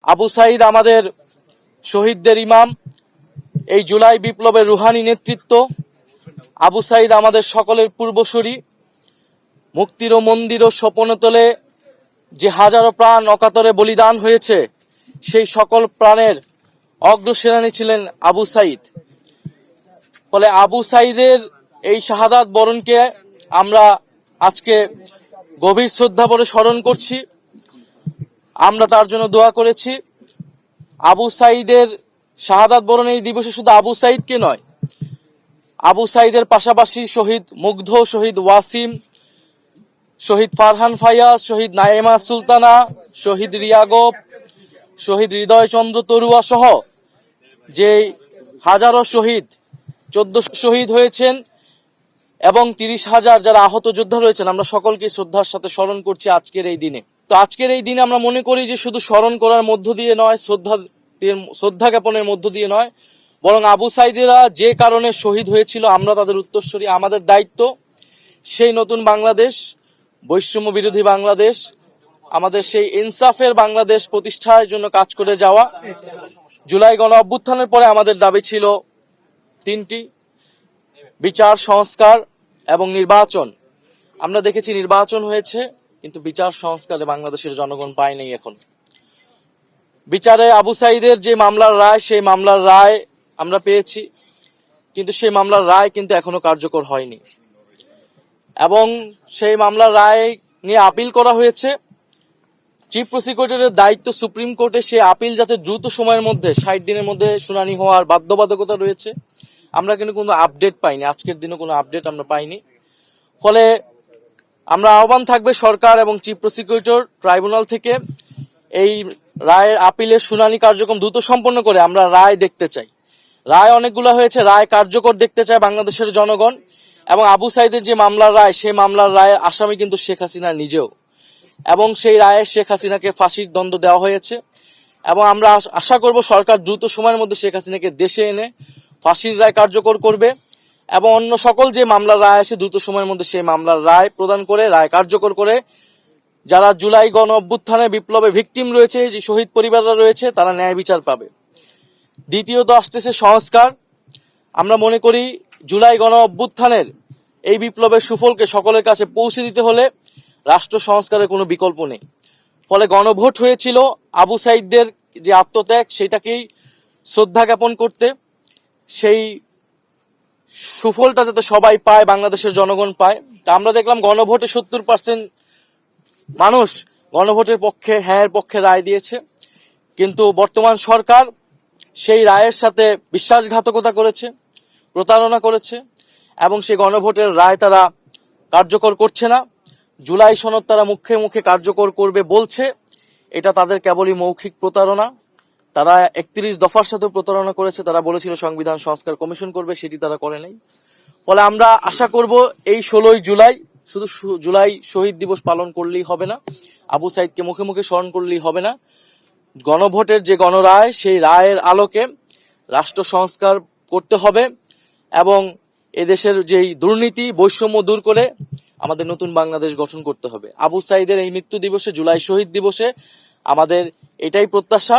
আবু সাঈদ আমাদের শহীদদের ইমাম, এই জুলাই বিপ্লবের রুহানি নেতৃত্ব। আবু সাঈদ আমাদের সকলের পূর্বসূরি। মুক্তির ও মন্দির ও স্বপ্নতলে যে হাজারো প্রাণ অকাতরে বলিদান হয়েছে, সেই সকল প্রাণের অগ্রসেনানী ছিলেন আবু সাঈদ। ফলে আবু সাঈদের এই শাহাদাত বরণকে আমরা আজকে গভীর শ্রদ্ধা ভরে স্মরণ করছি। আমরা তার জন্য দোয়া করেছি। আবু সাঈদের শাহাদাত বরণ এই দিবসে শুধু আবু সাঈদকে নয়, আবু সাঈদের পাশাপাশি শহীদ মুগ্ধ, শহীদ ওয়াসিম, শহীদ ফারহান ফায়াজ, শহীদ নাইমা সুলতানা, শহীদ রিয়াগব, শহীদ হৃদয়চন্দ্র তরুয়া সহ যে হাজারো শহীদ, 1400 শহীদ হয়েছেন এবং 30,000 যারা আহত যোদ্ধা রয়েছেন, আমরা সকলকে শ্রদ্ধার সাথে স্মরণ করছি আজকের এই দিনে। তো আজকের এই দিনে আমরা মনে করি যে শুধু স্মরণ করার মধ্য দিয়ে নয়, শ্রদ্ধা জ্ঞাপনের মধ্য দিয়ে নয়, বরং আবু সাঈদীরা যে কারণে শহীদ হয়েছিল আমরা তাদের উত্তরসূরি। আমাদের দায়িত্ব সেই নতুন বাংলাদেশ, বৈষম্য বিরোধী বাংলাদেশ, আমাদের সেই ইনসাফের বাংলাদেশ প্রতিষ্ঠার জন্য কাজ করে যাওয়া। জুলাই গণ অভ্যুত্থানের পরে আমাদের দাবি ছিল তিনটি: বিচার, সংস্কার এবং নির্বাচন। আমরা দেখেছি নির্বাচন হয়েছে, কিন্তু বিচার সংস্কারে বাংলাদেশের জনগণ পায় নাই। এখন বিচারে আবু সাঈদের যে মামলার রায়, সেই মামলার রায় আমরা পেয়েছি, কিন্তু সেই মামলার রায় কিন্তু এখনো কার্যকর হয়নি এবং সেই মামলার রায় নিয়ে আপিল করা হয়েছে। চিফ প্রসিকিউটরের দায়িত্ব সুপ্রিম কোর্টে সেই আপিল যাতে দ্রুত সময়ের মধ্যে 60 দিনের মধ্যে শুনানি হওয়ার বাধ্যবাধকতা রয়েছে। আমরা কিন্তু কোনো আপডেট পাইনি, আজকের দিনে কোনো আপডেট আমরা পাইনি। ফলে আমরা আহ্বান থাকবে সরকার এবং চিফ প্রসিকিউটর ট্রাইব্যুনাল থেকে এই রায়ের আপিলের শুনানি কার্যক্রম দ্রুত সম্পন্ন করে আমরা রায় দেখতে চাই। রায় অনেকগুলো হয়েছে, রায় কার্যকর দেখতে চায় বাংলাদেশের জনগণ। এবং আবু সাঈদের যে মামলার রায়, সেই মামলার রায়ের আসামি কিন্তু শেখ হাসিনা নিজেও, এবং সেই রায়ে শেখ হাসিনাকে ফাঁসির দণ্ড দেওয়া হয়েছে। এবং আমরা আশা করব সরকার দ্রুত সময়ের মধ্যে শেখ হাসিনাকে দেশে এনে ফাঁসির রায় কার্যকর করবে এবং অন্য সকল যে মামলার রায় আসে দ্রুত সময়ের মধ্যে সেই মামলার রায় প্রদান করে, রায় কার্যকর করে যারা জুলাই গণ অভ্যুত্থানে বিপ্লবে ভিকটিম রয়েছে, যে শহীদ পরিবাররা রয়েছে, তারা ন্যায় বিচার পাবে। দ্বিতীয়ত আসতেছে সংস্কার। আমরা মনে করি জুলাই গণ অভ্যুত্থানের এই বিপ্লবের সুফলকে সকলের কাছে পৌঁছে দিতে হলে রাষ্ট্র সংস্কারের কোনো বিকল্প নেই। ফলে গণভোট হয়েছিল আবু সাঈদদের যে আত্মত্যাগ, সেটাকেই শ্রদ্ধা জ্ঞাপন করতে, সেই সুফলটা যাতে সবাই পায়, বাংলাদেশের জনগণ পায়। তা আমরা দেখলাম গণভোটে 70% মানুষ গণভোটের পক্ষে, হ্যাঁর পক্ষে রায় দিয়েছে, কিন্তু বর্তমান সরকার সেই রায়ের সাথে বিশ্বাসঘাতকতা করেছে, প্রতারণা করেছে এবং সেই গণভোটের রায় তারা কার্যকর করছে না। জুলাই সনদ তারা মুখে মুখে কার্যকর করবে বলছে, এটা তাদের কেবলই মৌখিক প্রতারণা। তারা 31 দফার সাথে প্রতারণা করেছে। তারা বলেছিল সংবিধান সংস্কার কমিশন করবে, সেটি তারা করে নাই। ফলে আমরা আশা করব এই 16 জুলাই শুধু জুলাই শহীদ দিবস পালন করলেই হবে না, আবু সাঈদকে মুখে মুখে স্মরণ করলেই হবে না। গণভোটের যে গণরায়, সেই রায়ের আলোকে রাষ্ট্র সংস্কার করতে হবে এবং এদেশের যেই দুর্নীতি, বৈষম্য দূর করে আমাদের নতুন বাংলাদেশ গঠন করতে হবে। আবু সাঈদের এই মৃত্যু দিবসে, জুলাই শহীদ দিবসে আমাদের এটাই প্রত্যাশা।